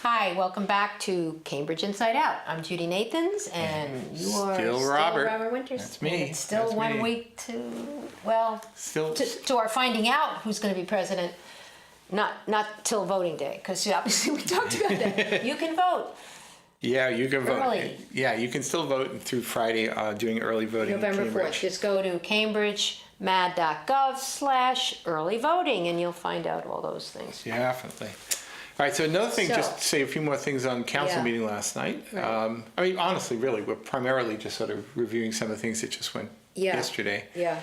Hi, welcome back to Cambridge Inside Out. I'm Judy Nathans, and you are still Robert Winters. That's me. And it's still That's 1 me. week to our finding out who's going to be president. Not till voting day, because obviously we talked about that. You can vote. Yeah, you can vote. Early. Yeah, you can still vote through Friday doing early voting. November in 4th. Just go to cambridgemad.gov/early voting, and you'll find out all those things. Yeah, definitely. All right, so another thing, just to say a few more things on council meeting last night. Right. I mean, honestly, really, we're primarily just sort of reviewing some of the things that just went yesterday. Yeah.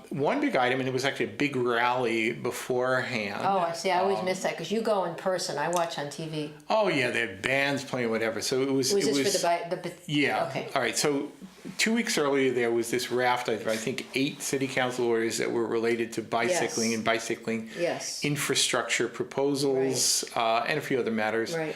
One big item, and it was actually a big rally beforehand. Oh, I see. I always miss that because you go in person. I watch on TV. Oh yeah, they had bands playing, whatever. So it was. Was this for the Yeah. Okay. All right. So 2 weeks earlier, there was this raft of, I think, 8 city council orders that were related to bicycling and bicycling infrastructure proposals and a few other matters. Right.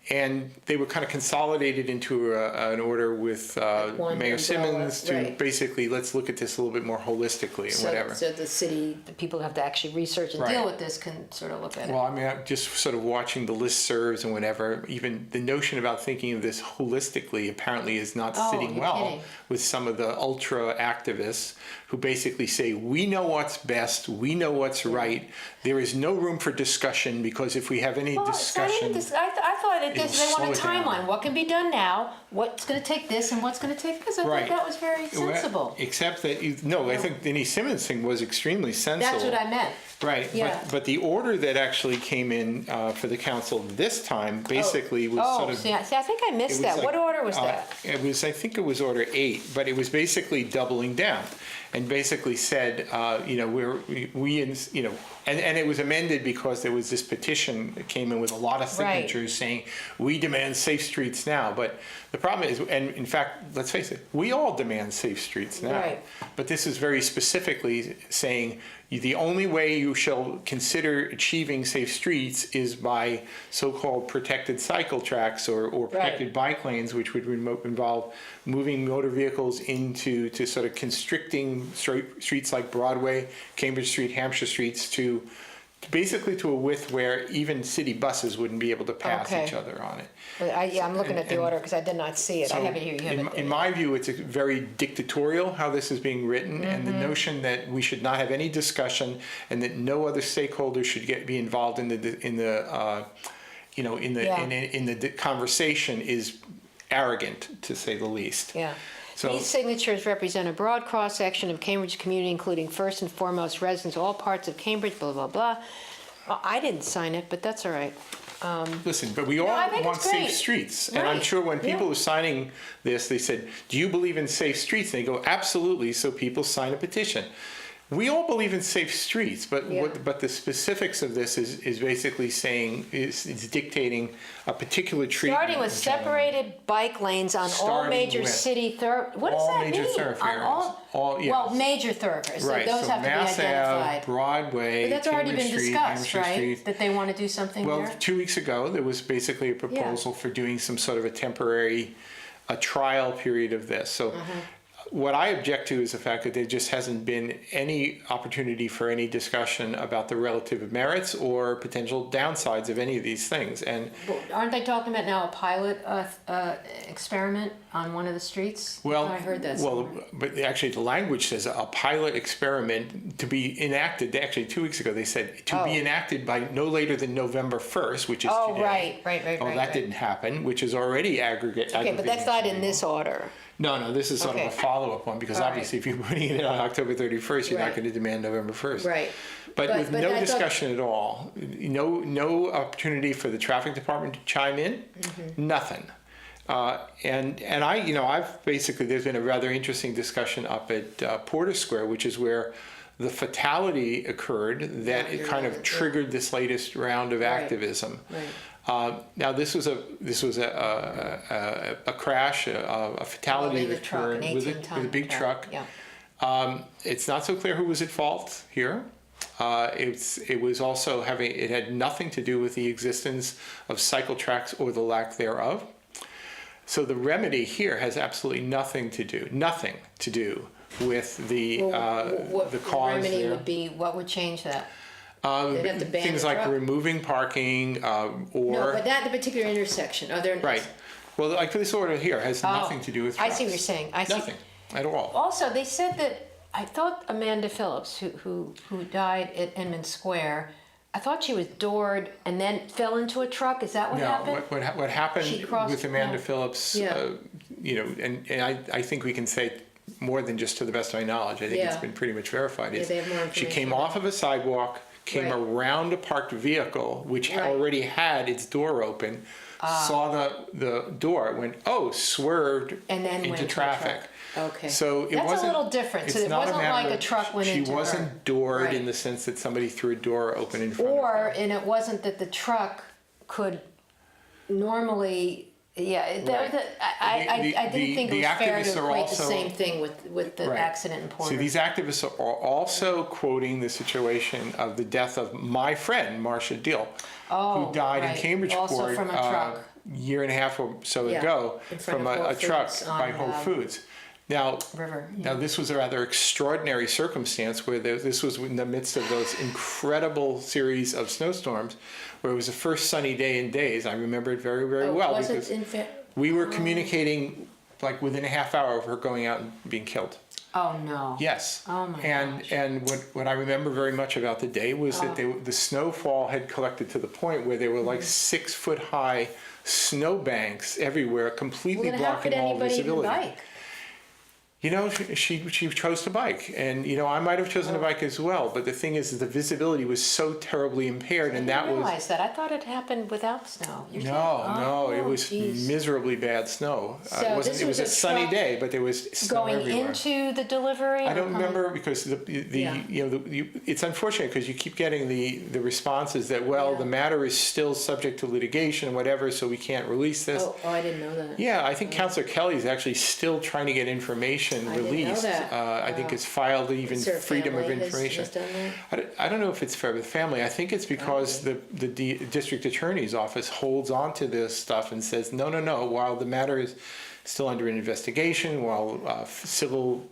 And they were kind of consolidated into an order with Mayor Simmons to basically, let's look at this a little bit more holistically and whatever. So the people who have to actually research and deal with this can sort of look at it. Well, I mean, I'm just sort of watching the listservs and whatever, even the notion about thinking of this holistically apparently is not sitting well with some of the ultra activists who basically say, we know what's best, we know what's right, there is no room for discussion because if we have any discussion... I thought they want a timeline. Down. What can be done now? What's going to take this and what's going to take this? I think that was very sensible. Except that, I think Denise Simmons' thing was extremely sensible. That's what I meant. Right, but the order that actually came in for the council this time basically was sort of... See, I think I missed that. What order was that? It was, I think it was order 8, but it was basically doubling down and basically said, and it was amended because there was this petition that came in with a lot of signatures saying, we demand safe streets now. But the problem is, and in fact, let's face it, we all demand safe streets now. Right. But this is very specifically saying, the only way you shall consider achieving safe streets is by so-called protected cycle tracks or protected bike lanes, which would involve moving motor vehicles into sort of constricting streets like Broadway, Cambridge Street, Hampshire Streets to basically to a width where even city buses wouldn't be able to pass each other on it. But I'm looking at the order because I did not see it. So I have it here. You have it. In my view, it's very dictatorial how this is being written, and the notion that we should not have any discussion and that no other stakeholders should be involved in the conversation is arrogant, to say the least. Yeah. So, these signatures represent a broad cross-section of Cambridge community, including first and foremost residents of all parts of Cambridge, blah, blah, blah. Well, I didn't sign it, but that's all right. Listen, but we all want safe streets. And I'm sure when people were signing this, they said, do you believe in safe streets? And they go, absolutely, so people sign a petition. We all believe in safe streets, but but the specifics of this is basically saying, is dictating a particular treatment. Starting with separated bike lanes on all major city thoroughfares. What does that mean? Well, major thoroughfares. Right, So those have to be identified. Broadway, but that's already been discussed, Hampshire right? Street. That they want to do something there? Well, 2 weeks ago, there was basically a proposal for doing some sort of a temporary trial period of this. So what I object to is the fact that there just hasn't been any opportunity for any discussion about the relative merits or potential downsides of any of these things. And aren't they talking about now a pilot experiment on one of the streets? Well, I heard that. But actually the language says a pilot experiment to be enacted. Actually, 2 weeks ago they said to be enacted by no later than November 1st, which is today. Right. That didn't happen, which is already aggregate. Okay, but that's not in this order. No, this is sort of a follow-up one because obviously if you're putting it on October 31st, you're not going to demand November 1st. Right. But with no discussion at all, no opportunity for the traffic department to chime in, nothing. And I've basically, there's been a rather interesting discussion up at Porter Square, which is where the fatality occurred that it kind of triggered this latest round of activism. Right. Now this was a crash, a fatality that occurred with a big truck. Yeah. It's not so clear who was at fault here. It was also it had nothing to do with the existence of cycle tracks or the lack thereof. So the remedy here has absolutely nothing to do with the cause. The remedy would be, what would change that? They'd have to ban Things the like truck. removing parking, No, or, but that, the particular intersection, are there? right. Well, like this order here has nothing to do with I trucks. see what you're saying. I see. Nothing at all. Also, they said that, I thought Amanda Phillips, who died at Inman Square, I thought she was doored and then fell into a truck. Is that what No, happened? what happened She crossed- with Amanda no. Phillips, Yeah. and I think we can say more than just to the best of my knowledge. I think it's Yeah. been pretty much verified. Yeah, is they have more she information came on off of a sidewalk, came Right. around a parked vehicle, which Right. already had its door open, saw the door, went, swerved And then into went into a traffic. truck. Okay. So it That's wasn't. a little different. So it's it not wasn't matter like a of- truck went into She her. wasn't doored Right. in the sense that somebody threw a door open in front of her. And it wasn't that the truck could normally, Right. I The- didn't think it the was fair activists to are equate the also- same thing with the Right. accident in Porter. So these activists are also quoting the situation of the death of my friend, Marcia Dill, who died in right. Cambridgeport Also from a truck. year and a half or so Yeah, ago in front from of Whole a truck Foods by on, Whole Foods. Now, River, now this was a rather extraordinary circumstance where this was in the midst of those incredible series of snowstorms, where it was the first sunny day in days. I remember it very, very well was because it in fact? we were communicating like within a half hour of her going out and being killed. Oh no. Yes. Oh my And what I remember very much about the day was that the snowfall had collected to the point where there were like 6 foot high snow banks everywhere, completely Well, then how could blocking all anybody even visibility. bike? You know, she chose to bike, and you know I might have chosen to bike as well. But the thing is, the visibility was so terribly impaired, and I that didn't was realize that. I thought it happened without snow. You're saying- no, it Oh, was geez. miserably bad snow. So It wasn't. this It was was a a sunny truck day, but there was snow Going everywhere. into the delivery? I or don't coming- remember because Yeah. it's unfortunate because you keep getting the responses that Yeah. the matter is still subject to litigation and whatever, so we can't release this. Oh, I didn't know that. Yeah, I think Counselor Kelly is actually still trying to get information I didn't know released. that. I think it's filed even Is there a freedom of family information. has done that? I don't know if it's fair with family. I think it's because the district attorney's office holds on to this stuff and says, no, while the matter is still under an investigation, while civil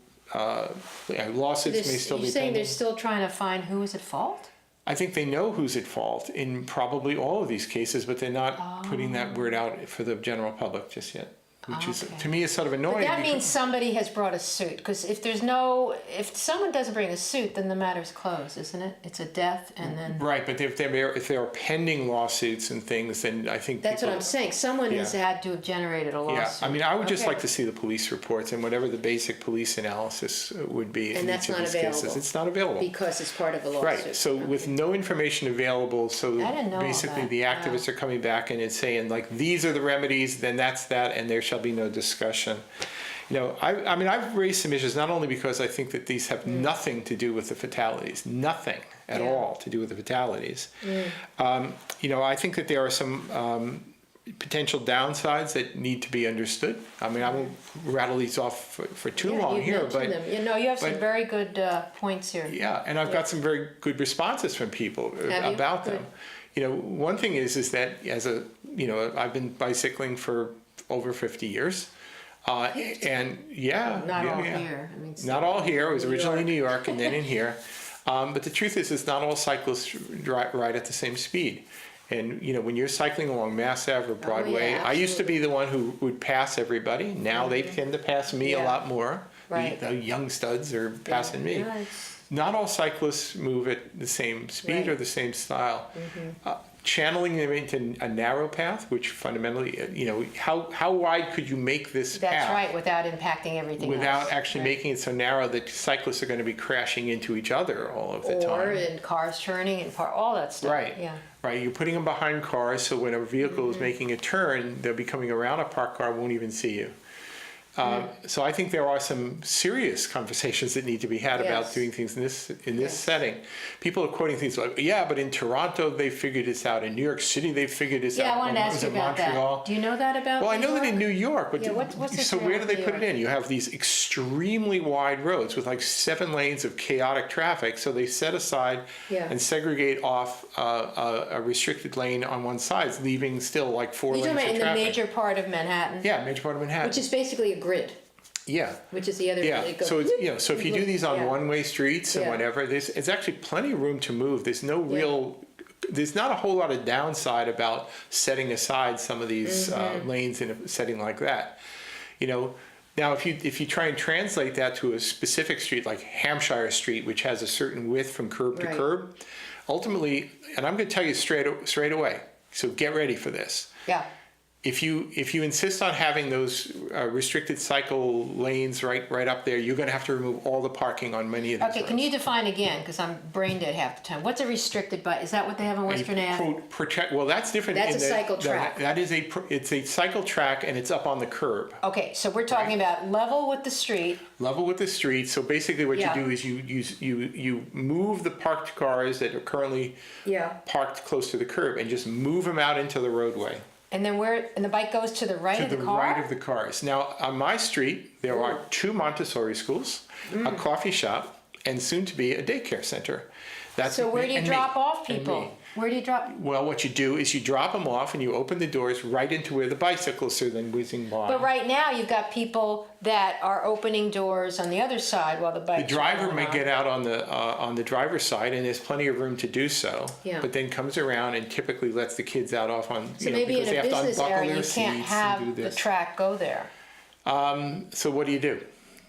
lawsuits may still be You're saying they're pending. still trying to find who is at fault? I think they know who's at fault in probably all of these cases, but they're not putting that word out for the general public just yet, which is, Okay. to me, is sort of annoying. But that because- means somebody has brought a suit, because if someone doesn't bring a suit, then the matter's closed, isn't it? It's a death, and then, Right, but if there are pending lawsuits and things, then I think that's what people- I'm saying, someone has had to have generated a lawsuit. Yeah, I mean, I would just Okay. like to see the police reports and whatever the basic police analysis would be in And each that's of not these cases. available. It's not available. Because it's part of a lawsuit. Right, so with no information available, so I didn't know all basically that. the activists are coming back and it's saying like, these are the remedies, then that's that, and there shall be no discussion. You know, I mean, I've raised some issues, not only because I think that these have nothing to do with the fatalities, nothing at Yeah. all to do with the fatalities. You know, I think that there are some potential downsides that need to be understood. I mean, I won't rattle these off for too Yeah, long you've here, mentioned but them. You know, you have some but- very good points here. yeah, and I've got some very good responses from people Have you? about them. Good. You know, one thing is that I've been bicycling for over 50 years. And yeah. Not yeah, all yeah. here. I mean, Not all here. It was New originally in York. New York and then in here. But the truth is not all cyclists ride at the same speed. And you know, when you're cycling along Mass Ave or Broadway, yeah, I used to be the one who would pass everybody. Now they tend to pass me a Yeah. lot more. Right. The young studs are passing me. Yeah, it's- Not all cyclists move at the same speed Right. Mm-hmm. or the same style. Channeling them into a narrow path, which fundamentally, you know, how wide could you make this That's path right, without impacting everything else. without actually Right. making it so narrow that cyclists are going to be crashing into each other all of the Or time? in cars turning and all that stuff. Right. Yeah. Right. You're putting them behind cars, so when a vehicle Mm-hmm. is making a turn, they'll be coming around a parked car, won't even see you. So I think there are some serious conversations that need to be had about Yes. doing things in this Yes. setting. People are quoting things like, "Yeah, but in Toronto they figured this out. In New York City they figured this out." Yeah, I wanted to Or ask was you it about Montreal? that. Do you know that about Well, I New know that in York? New York, but Yeah, what's the so deal where do with they New put it York? in? You have these extremely wide roads with like 7 lanes of chaotic traffic. So they set aside Yeah. and segregate off a restricted lane on one side, leaving still like 4 You're lanes talking about of in the traffic. major part of Manhattan? Yeah, major part of Manhattan. Which is basically a grid. Yeah. which is the other. Yeah, it goes so it's, so if you do these on Yeah. one-way streets and Yeah. whatever, it's actually plenty of room to move. There's not a whole lot of downside about setting aside some of these lanes in a setting like that. Now if you try and translate that to a specific street like Hampshire Street, which has a certain width from curb to Right. curb, ultimately, and I'm going to tell you straight away, so get ready for this. Yeah. If you insist on having those restricted cycle lanes right up there, you're going to have to remove all the parking on many of these Okay, roads. can you define again, because I'm brain dead half the time. What's a restricted by, is that what they have on Western Ave? Well, that's different. That's a cycle track. It's a cycle track, and it's up on the curb, Okay, so we're talking about level with the street. level with the street. So basically, what Yeah. you do is you move the parked cars that are currently Yeah. parked close to the curb, and just move them out into the roadway. And then and the bike goes to the right To of the the car? right of the cars. Now, on my street, there are 2 Montessori schools, a coffee shop, and soon to be a daycare center. That's So where do you and drop me, off and people? me. Where do you drop? Well, what you do is you drop them off and you open the doors right into where the bicycles are then whizzing by. But right now, you've got people that are opening doors on the other side while the The bike's driver going may on. get out on the driver's side, and there's plenty of room to do so. Yeah. But then comes around and typically lets the kids out off on, So maybe in because they a have to business unbuckle area, their you can't seats have and do the this. track go there. So what do you do?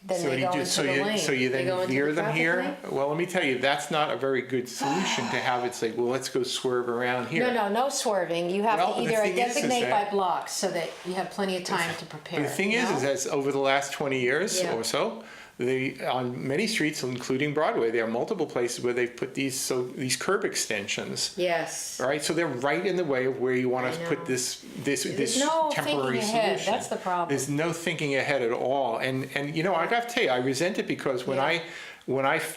Then So they you go do- into so the you- lane. So you They then go into veer the them traffic here? lane? Well, let me tell you, that's not a very good solution to have it say, well, let's go swerve around here. No swerving. You have Well, to the either thing is designate that- by blocks so that you have plenty of time to prepare. But the thing is no? as over the last 20 years Yeah. or so, on many streets, including Broadway, there are multiple places where they've put these curb extensions. Yes. All right, so they're right in the way of where you want I to know. put this There's no temporary thinking ahead. solution. That's the problem. There's no thinking ahead at all, and I got to tell you, I resent it because when I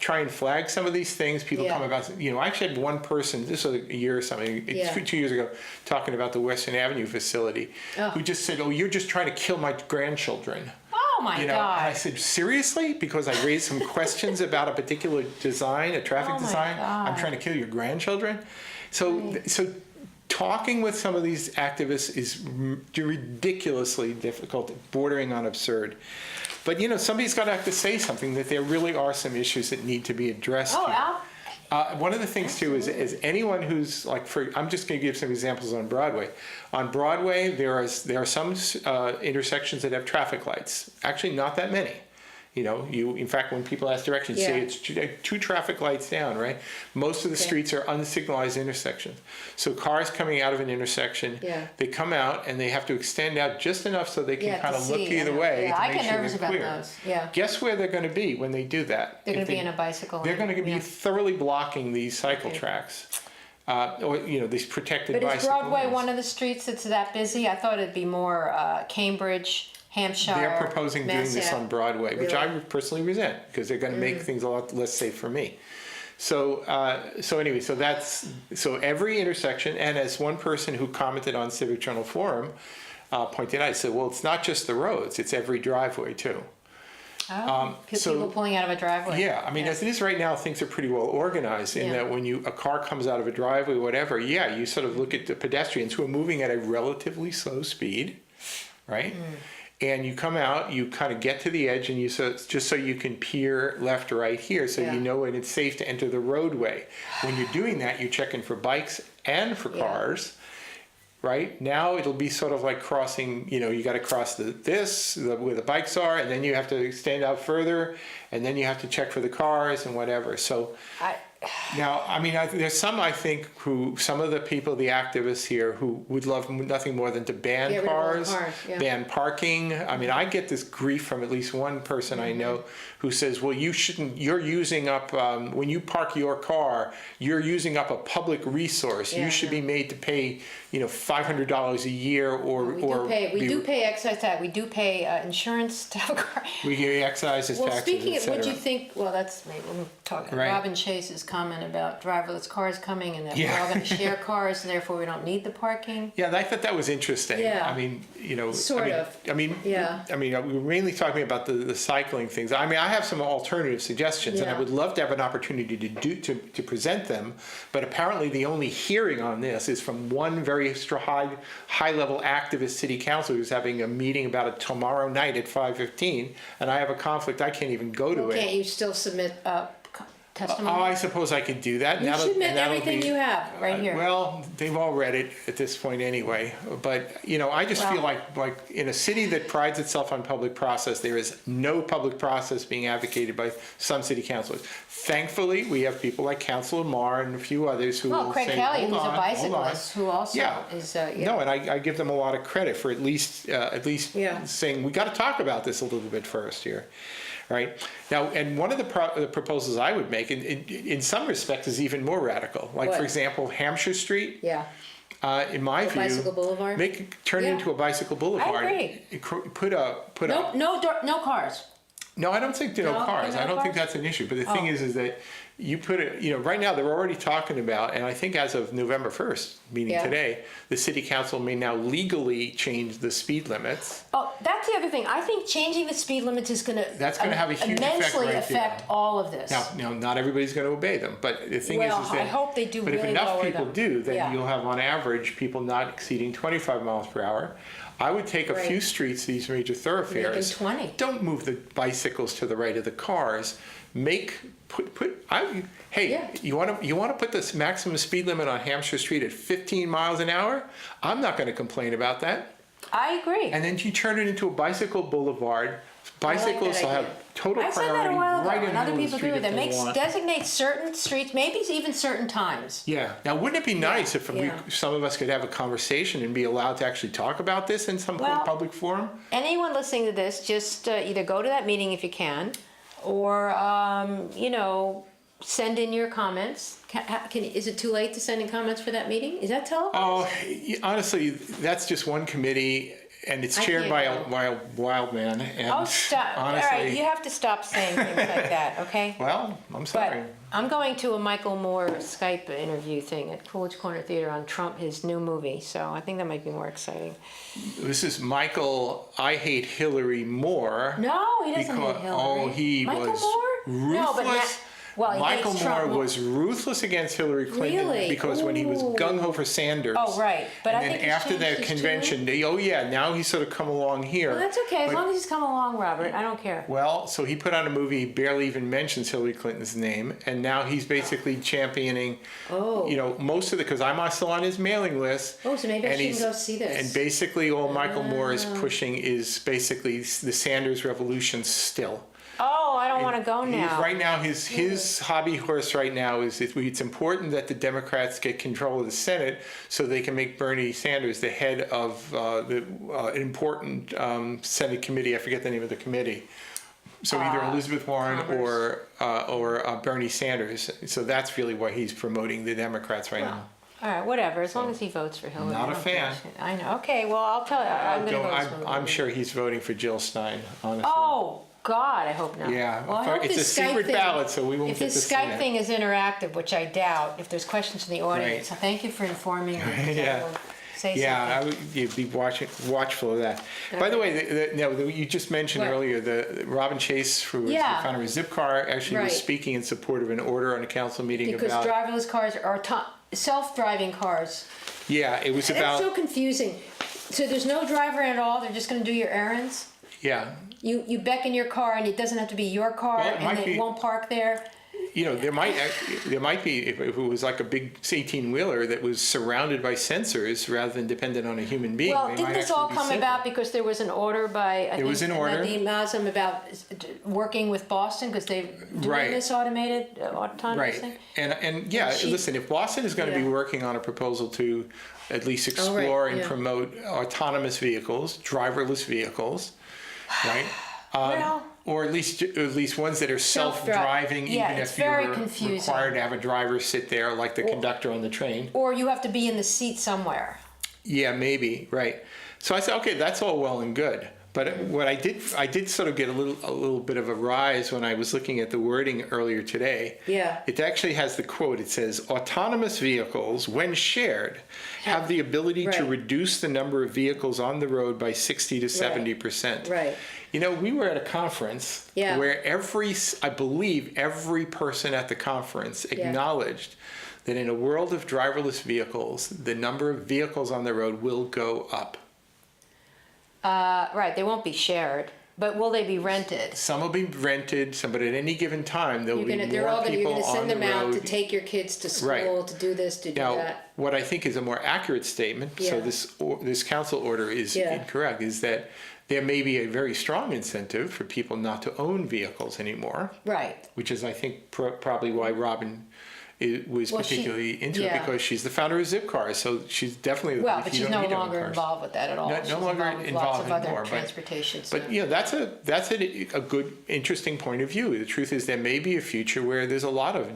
try and flag some of these things, people Yeah. come about. I actually had one person, this was a year or something, Yeah. 2 years ago, talking about the Western Avenue facility, Oh. who just said, "Oh, you're just trying to kill my grandchildren." Oh my And I God. said, seriously? Because I raised some questions about a particular design, a traffic Oh my design? I'm God. trying to kill your grandchildren? So talking with some of these activists is ridiculously difficult, bordering on absurd. But somebody's got to have to say something, that there really are some issues that need to be addressed Oh, here. Al. One of the things too is anyone who's I'm just going to give some examples on Broadway. On Broadway, there are some intersections that have traffic lights. Actually, not that many. In fact, when people ask directions, say Yeah. it's two traffic lights down, right? Most of the Okay. streets are unsignalized intersections. So cars coming out of an intersection, Yeah. they come out and they have to extend out just enough so they can Yeah, to kind of look see, either I know. way Yeah, to I make get sure nervous they're about clear. those. Yeah. Guess where they're going to be when they do that? They're going If to be they- in a bicycle They're lane. going to be Yeah. thoroughly blocking these cycle Okay. tracks, or these protected But is bicycle Broadway lanes. one of the streets that's that busy? I thought it'd be more Cambridge, Hampshire. They're proposing doing Mass this Ave. on Broadway, which I Really? personally resent because they're going to make things a lot less safe for me. So anyway, so every intersection, and as one person who commented on Civic Journal Forum pointed out, I said, well, it's not just the roads; it's every driveway too. Oh, so- people pulling out of a driveway. Yeah, I mean, as it is right now, things are pretty well organized in Yeah. that when a car comes out of a driveway, whatever, you sort of look at the pedestrians who are moving at a relatively slow speed, right? And you come out, you kind of get to the edge, and just so you can peer left or right here, so Yeah. you know when it's safe to enter the roadway. When you're doing that, you're checking for bikes and for Yeah. cars. Right now, it'll be sort of like crossing. You got to cross where the bikes are, and then you have to extend out further, and then you have to check for the cars and whatever. So now, I mean, there's some some of the people, the activists here, who would love nothing more than to ban Get rid of all the cars, cars, yeah. ban parking. I mean, I get this grief from at least one person I know who says, "Well, you shouldn't. You're using up when you park your car, you're using up a public resource. Yeah, you should I be made to pay, $500 a year, or We do pay excise tax. We do pay insurance to have a car. we give excises, Well, taxes, speaking et of, would you cetera. think? Well, that's maybe we'll talk. Right. Robin Chase is comment about driverless cars coming and that we're Yeah. all going to share cars and therefore we don't need the parking. Yeah, I thought that was interesting. Yeah. I mean, Sort of. I mean, Yeah. we were mainly talking about the cycling things. I mean, I have some alternative suggestions, and I Yeah. would love to have an opportunity to present them. But apparently, the only hearing on this is from one very extra high level activist city councilor who's having a meeting about it tomorrow night at 5:15, and I have a conflict. I can't even go to Well, it. can't you still submit testimony? Oh, I suppose I could do that. You submit everything you have right here. Well, they've all read it at this point anyway. But, I just feel like in a city that prides itself on public process, there is no public process being advocated by some city councilors. Thankfully, we have people like Councilor Marr and a few others who will Craig say, Kelly, hold who's a on, hold on. bicyclist, who also Yeah. is, No, and I give them a lot of credit for at least Yeah. saying, we got to talk about this a little bit first here. Right now, and one of the proposals I would make, in some respects, is even more radical. Like, What? for example, Hampshire Street. yeah. In my view, bicycle boulevard? turn it Yeah. into a bicycle boulevard. agree. Put a. No cars. No, I don't think no No? cars. No I don't think cars? that's an issue. But the thing Oh. is that you put it. Right now they're already talking about, and I think as of November 1st, meaning Yeah. today, the city council may now legally change the speed limits. Oh, that's the other thing. I think changing the speed limits is going to That's gonna have a huge effect immensely right affect there. all of this. Now, not everybody's going to obey them, but the thing Well, is that. I hope they do But if really enough lower people them. do, then Yeah. you'll have on average people not exceeding 25 miles per hour. I would take a Right. few streets, these major thoroughfares. 20. Don't move the bicycles to the right of the cars. Hey, Yeah. you want to put this maximum speed limit on Hampshire Street at 15 miles an hour? I'm not going to complain about that. I agree. And then you turn it into a bicycle boulevard. Bicycles that will have idea. total I said that priority a while ago, right in and the other middle of people the street agree with if that. they want. Designate certain streets, maybe even certain times. Yeah. Now, wouldn't it be nice if yeah. some of us could have a conversation and be allowed to actually talk about this in some Well- public forum? Anyone listening to this, just either go to that meeting if you can, or send in your comments. Is it too late to send in comments for that meeting? Is that televised? Oh, honestly, that's just one committee, and it's I chaired can't by go. a wild man. And Oh, stop. honestly, All right, you have to stop saying things like that, okay? well, I'm But sorry. I'm going to a Michael Moore Skype interview thing at Coolidge Corner Theater on Trump, his new movie, so I think that might be more exciting. This is Michael, I hate Hillary Moore. No, he doesn't hate Hillary. Oh, he Michael was Moore? No, but ruthless. well, he Michael hates Moore Trump. was ruthless against Hillary Clinton Really? because when he was Ooh. gung-ho for Sanders. Oh, right. But I and think then he's after changed that his convention, now he's sort of come along here. Well, that's okay, as But- long as he's come along, Robert. I don't care. Well, so he put on a movie, he barely even mentions Hillary Clinton's name, and now he's basically championing, most of because I'm still on his mailing list. Oh, so maybe I and shouldn't he's- go see this. And basically all Michael Moore is pushing is basically the Sanders revolution still. Oh, I don't want to go now. Right now, his hobby horse right now is it's important that the Democrats get control of the Senate so they can make Bernie Sanders the head of an important Senate committee. I forget the name of the committee. So either Elizabeth Warren or Bernie Sanders. So that's really why he's promoting the Democrats right now. All right, whatever, as long as he votes for Hillary. Not I a don't fan. give a shit. I know. Okay, well, I'll tell you. I'm going to go to this movie. I'm sure he's voting for Jill Stein, honestly. Oh, God, I hope not. Yeah, Well, I hope it's a this Skype secret thing- ballot, so we won't If get to this see Skype it. thing is interactive, which I doubt, if there's questions from the audience, Right. so thank you for informing me. 'Cause I Yeah. will Say Yeah, something. you'd be watchful of that. By the way, you just mentioned What? earlier the Robin Chase, who was Yeah. the founder of Zipcar, actually Right. was speaking in support of an order on a council meeting Because about. driverless cars are self-driving cars. Yeah, it was That's about. so confusing. So there's no driver at all. They're just going to do your errands. Yeah, You beckon your car, and it doesn't have to be your car, Well, it and might it be- won't park there. there might be if it was like a big 18-wheeler that was surrounded by sensors rather than dependent on a human being. Well, they didn't might this actually all be come safer. about because there was an order by There was an order. Nadeem Mazam about working with Boston because they're doing Right. this automated autonomous Right, thing? and yeah, She- listen, if Boston is going to be Yeah. working on a proposal to at least Oh, right, explore and yeah. promote autonomous vehicles, driverless vehicles, right? Well- or at least ones that are self-driving, Yeah, even it's if very you're confusing. required to have a driver sit there like the conductor on the train. Or you have to be in the seat somewhere. Yeah, maybe, right. So I said, okay, that's all well and good. But what I did sort of get a little bit of a rise when I was looking at the wording earlier today. Yeah. It actually has the quote. It says, autonomous vehicles, when shared, have the ability to Right. reduce the number of vehicles on the road by 60 to 70%. Right. You know, we were at a conference Yeah. where I believe every person at the conference acknowledged that in a world of driverless vehicles, the number of vehicles on the road will go up. Right, they won't be shared, but will they be rented? Some will be rented, but at any given time, there'll be You're more people gonna on send the them out to road. take your kids to school, Right. to do this, to do Now, that. what I think is a more accurate statement, so Yeah. this council order is Yeah. incorrect, is that there may be a very strong incentive for people not to own vehicles anymore, Right. which is, I think, probably why Robin was Well, she- particularly into it, yeah. because she's the founder of Zipcars, so she's definitely. Well, if but you she's don't no need to own longer cars. involved with that at all. No She's longer with lots of involved other anymore, transportation But stuff. you know, that's a good, interesting point of view. The truth is, there may be a future where there's a lot of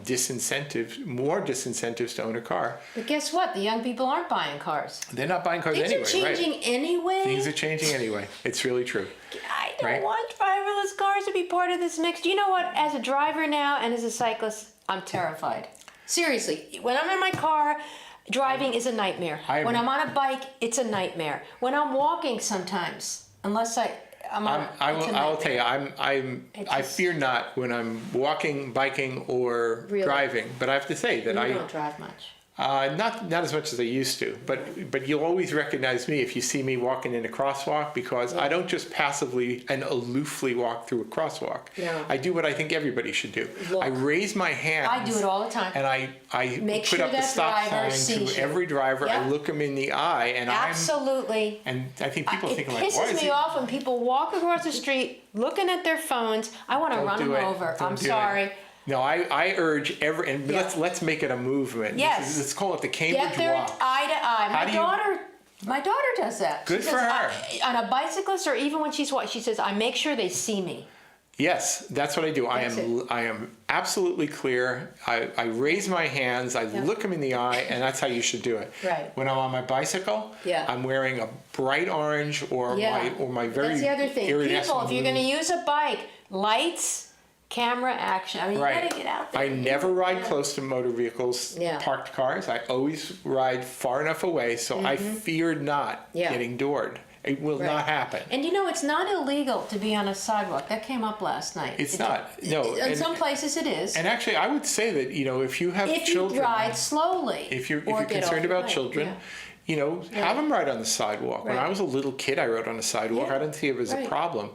more disincentives to own a car. But guess what? The young people aren't buying cars. They're not buying cars Things anyway, are changing right? anyway. Things are changing anyway. It's really true. I don't right? want driverless cars to be part of this mix. Do you know what? As a driver now and as a cyclist, I'm terrified. Seriously, when I'm in my car, driving is a nightmare. When I'm on a bike, it's a nightmare. When I'm walking sometimes, unless I'm on, I it's a will tell nightmare. you, It's I just- fear not when I'm walking, biking, or Really? driving. But I have to say that You don't drive much. not as much as I used to, but you'll always recognize me if you see me walking in a crosswalk, because I don't just passively and aloofly walk through a crosswalk. No. I do what I think everybody should do. Look. I raise my hands. I do it all the time. And I Make put sure up the that stop driver sign sees to you. every driver. I Yep. look them in the eye, and Absolutely. and I think people It think like, why pisses is me he? off when people walk across the street looking at their phones. I want to Don't run do them it. over. Don't I'm do it. sorry. No, I urge and Yeah. let's make it a movement. Yes. Let's call it the Cambridge Get there Walk. eye to eye. How do you- My daughter does that. Good She for says, her. On a bicyclist, or even when she's walking, she says, I make sure they see me. Yes, that's what I do. That's I am absolutely clear. I raise my hands, I look them in the eye, and that's how you should do it. Right. When I'm on my bicycle, Yeah. I'm wearing a bright orange or my very That's the other thing. iridescent People, if you're going to blue. use a bike, lights, camera, action. I mean, you Right. got to get out there. I never ride Yeah. close to motor vehicles, Yeah. parked cars. I always ride far enough away, so I feared not Mm-hmm. Yeah. getting doored. It will Right. not happen. And you know, it's not illegal to be on a sidewalk. That came up last night. It's not. No. In some places it is. And actually, I would say that, if you have If children, you ride slowly. if you're or get off concerned your about bike. children, Yeah. have them ride on the sidewalk. When Right. I was a little kid, I rode on the sidewalk. Yeah. I didn't see it as a Right. problem.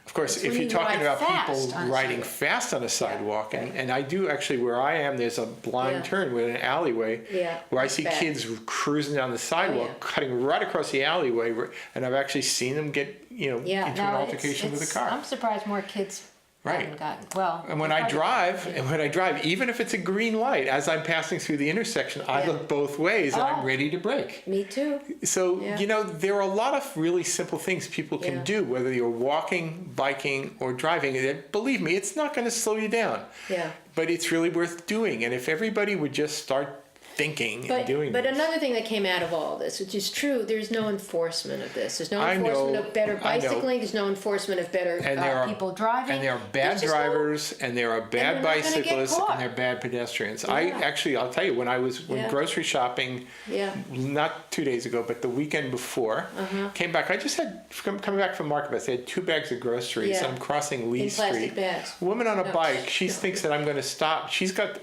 Of course, It's if when you're you talking ride about fast people on a riding sidewalk. fast on a sidewalk, Right. and I do actually, where I am, there's a blind Yeah. turn with an alleyway Yeah, where I that's see bad. kids cruising down the sidewalk, yeah. cutting right across the alleyway, and I've actually seen them get, Yeah, into an no, altercation with a car. I'm surprised more kids Right. haven't gotten, well. And when I drive, even if it's a green light, as I'm passing through the intersection, I Yeah. look both ways and I'm Oh. ready to brake. Me too. So, Yeah. there are a lot of really simple things people can Yeah. do, whether you're walking, biking, or driving. And believe me, it's not going to slow you down. Yeah. But it's really worth doing. And if everybody would just start thinking and doing But this. another thing that came out of all this, which is true, there's no enforcement of this. There's no I enforcement know, of better I know. bicycling. There's no enforcement of better And there are people driving. And there are bad There's just no- drivers, and there are bad they're not gonna get bicyclists, caught. and there are bad pedestrians. Yeah. I'll tell you, when I was Yeah. grocery shopping, Yeah. not 2 days ago, but the weekend before, came back. I just had, coming back from Market Basket, I had 2 bags of groceries. Yeah. And I'm crossing Lee In plastic Street. bags. A woman on a No. bike, she thinks that I'm going to stop. She's got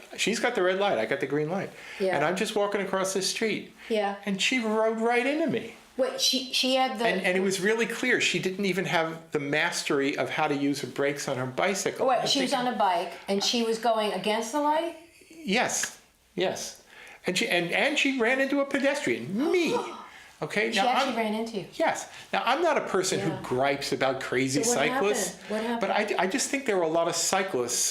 the red light. I got the green light. Yeah. And I'm just walking across the street. Yeah. And she rode right into me. Wait, she had the. And it was really clear. She didn't even have the mastery of how to use her brakes on her bicycle. Wait, she was on a bike and she was going against the light? Yes, yes. And she ran into a pedestrian, me. Okay, She actually ran into you. Yes. Now, I'm not a person Yeah. who gripes about crazy So what cyclists. happened? What happened? But I just think there are a lot of cyclists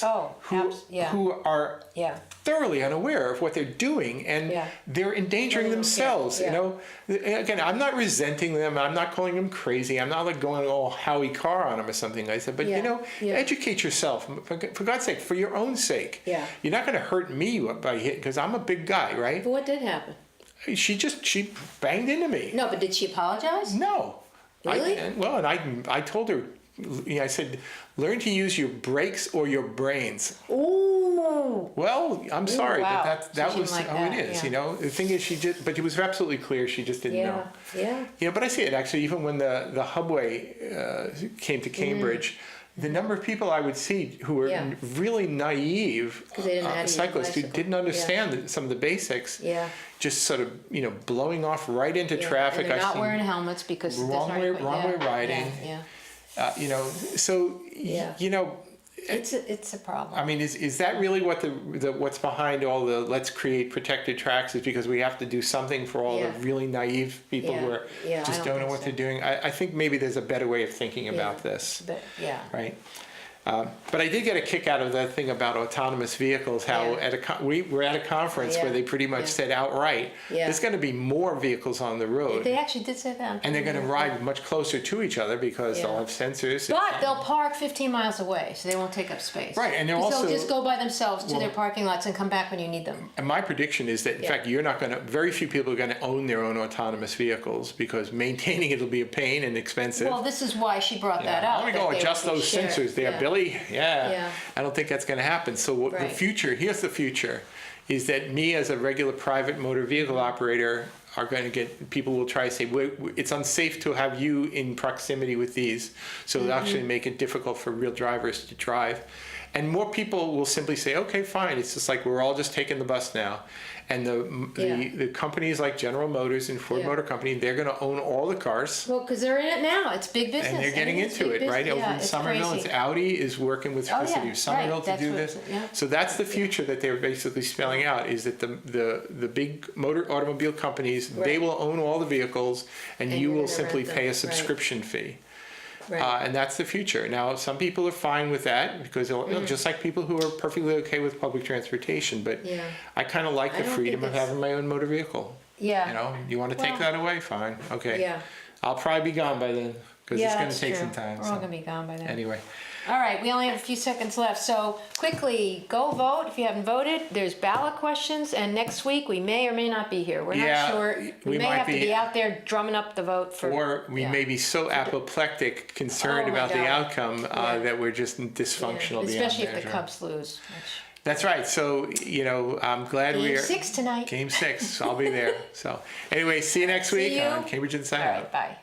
Yeah. who are Yeah. thoroughly unaware of what they're doing, and Yeah. they're endangering Yeah. themselves. Yeah. Again, I'm not resenting them. I'm not calling them crazy. I'm not like going all Howie Carr on them or something like that. But Yeah. Yeah. educate yourself for God's sake, for your own sake. Yeah. You're not going to hurt me by hitting, because I'm a big guy, right? But what did happen? She banged into me. No, but did she apologize? No. Really? I told her, I said, learn to use your brakes or your brains. Ooh. Well, I'm sorry, wow. but that So was like how that, it is, yeah. The thing is, but it was absolutely clear she just didn't know. Yeah. But I see it actually, even when the Hubway came to Cambridge, the number of people I would see who were really naive they didn't know how to use a cyclists who bicycle. didn't understand some of the basics, just sort of blowing off right into traffic. And they're I've not seen wearing helmets because wrong way riding. So it's a problem. I mean, is that really what what's behind all the let's create protected tracks, is because we have to do something for all the really naive people who are just don't know what they're doing? I think maybe there's a better way of thinking about this. But, right. But I did get a kick out of that thing about autonomous vehicles, how we were at a conference where they pretty much said outright, there's going to be more vehicles on the road. They actually did say that. And they're going to ride much closer to each other because they'll have sensors. But they'll park 15 miles away, so they won't take up space. Right, and they'll just go by themselves to their parking lots and come back when you need them. And my prediction is that, in fact, very few people are going to own their own autonomous vehicles because maintaining it will be a pain and expensive. Well, this is why she brought that up. Let me go adjust those sensors there, Billy. Yeah. I don't think that's going to happen. So the future, here's the future, is that me as a regular private motor vehicle operator are going to people will try to say, it's unsafe to have you in proximity with these. So it'll actually make it difficult for real drivers to drive. And more people will simply say, okay, fine. It's just like we're all just taking the bus now. And the companies like General Motors and Ford Motor Company, they're going to own all the cars. Well, because they're in it now. It's big business. And they're getting into it, right? Over in Somerville, it's Audi is working with Somerville to do this. So that's the future that they're basically spelling out, is that the big automobile companies, they will own all the vehicles, and you will simply pay a subscription fee. And that's the future. Now, some people are fine with that because just like people who are perfectly okay with public transportation, but I kind of like the freedom of having my own motor vehicle. You want to take that away? Fine. Okay. I'll probably be gone by then because it's going to take some time. We're all going to be gone by then. Anyway. All right, we only have a few seconds left. So quickly, go vote if you haven't voted. There's ballot questions, and next week we may or may not be here. We're not sure. We may have to be out there drumming up the vote for. Or we may be so apoplectic, concerned about the outcome that we're just dysfunctional. Especially if the Cubs lose. That's right. So, I'm glad we're... Game 6 tonight. Game 6. I'll be there. So, anyway, see you next week on Cambridge InsideOut. All right, bye.